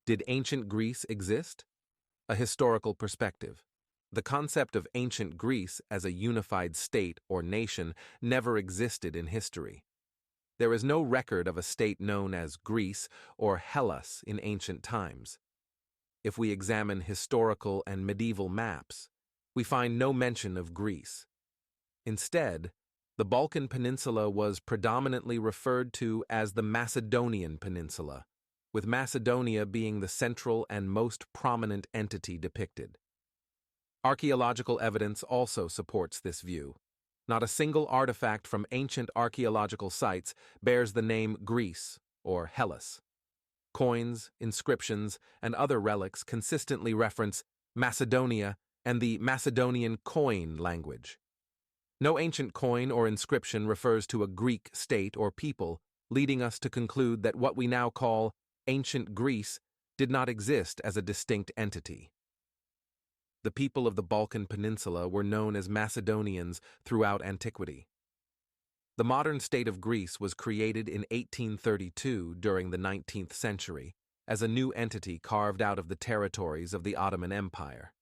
Did ancient Greece exist? A historical perspective. The concept of ancient Greece as a unified state or nation never existed in history. There is no record of a state known as Greece or Hellas in ancient times. If we examine historical and medieval maps, we find no mention of Greece. Instead, the Balkan Peninsula was predominantly referred to as the Macedonian Peninsula, with Macedonia being the central and most prominent entity depicted. Archaeological evidence also supports this view. Not a single artifact from ancient archaeological sites bears the name Greece or Hellas. Coins, inscriptions, and other relics consistently reference Macedonia and the Macedonian coin language. No ancient coin or inscription refers to a Greek state or people, leading us to conclude that what we now call ancient Greece did not exist as a distinct entity. The people of the Balkan Peninsula were known as Macedonians throughout antiquity. The modern state of Greece was created in 1832 during the 19th century as a new entity carved out of the territories of the Ottoman Empire.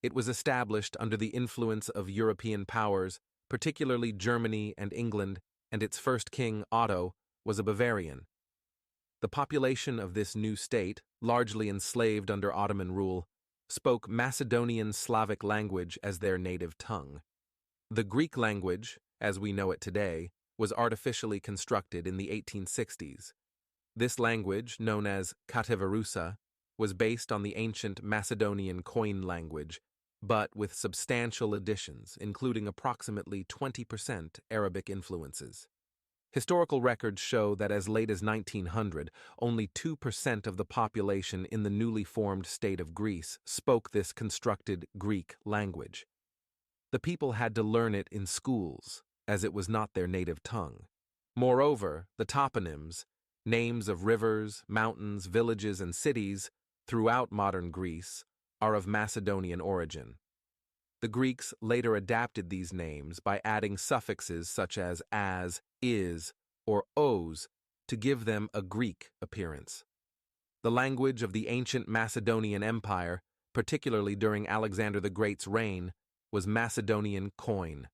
It was established under the influence of European powers, particularly Germany and England, and its first king, Otto, was a Bavarian. The population of this new state, largely enslaved under Ottoman rule, spoke Macedonian Slavic language as their native tongue. The Greek language, as we know it today, was artificially constructed in the 1860s. This language, known as Kativarousa, was based on the ancient Macedonian coin language, but with substantial additions, including approximately 20% Arabic influences. Historical records show that as late as 1900, only 2% of the population in the newly formed state of Greece spoke this constructed Greek language. The people had to learn it in schools, as it was not their native tongue. Moreover, the toponyms, names of rivers, mountains, villages, and cities throughout modern Greece, are of Macedonian origin. The Greeks later adapted these names by adding suffixes such as, is, or os to give them a Greek appearance. The language of the ancient Macedonian Empire, particularly during Alexander the Great's reign, was Macedonian coin.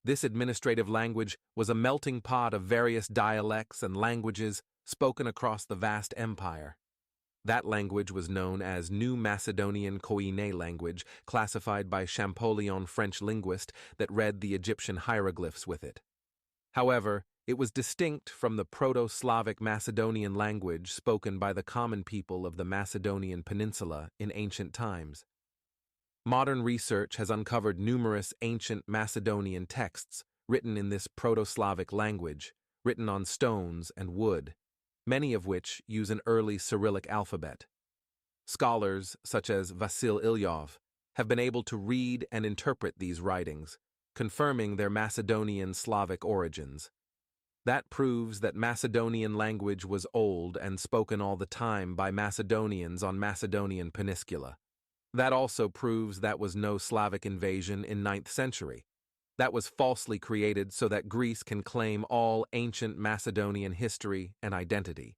This administrative language was a melting pot of various dialects and languages spoken across the vast empire. That language was known as New Macedonian Koine language, classified by Champollion French linguist that read the Egyptian hieroglyphs with it. However, it was distinct from the Proto-Slavic Macedonian language spoken by the common people of the Macedonian Peninsula in ancient times. Modern research has uncovered numerous ancient Macedonian texts written in this Proto-Slavic language, written on stones and wood, many of which use an early Cyrillic alphabet. Scholars, such as Vasil Ilyov, have been able to read and interpret these writings, confirming their Macedonian Slavic origins. That proves that Macedonian language was old and spoken all the time by Macedonians on Macedonian Peninsula. That also proves that was no Slavic invasion in 9th century. That was falsely created so that Greece can claim all ancient Macedonian history and identity.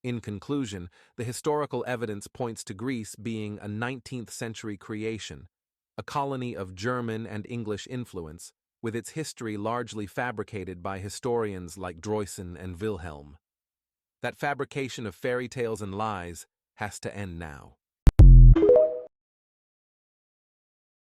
In conclusion, the historical evidence points to Greece being a 19th century creation, a colony of German and English influence, with its history largely fabricated by historians like Droysen and Wilhelm. That fabrication of fairy tales and lies has to end now.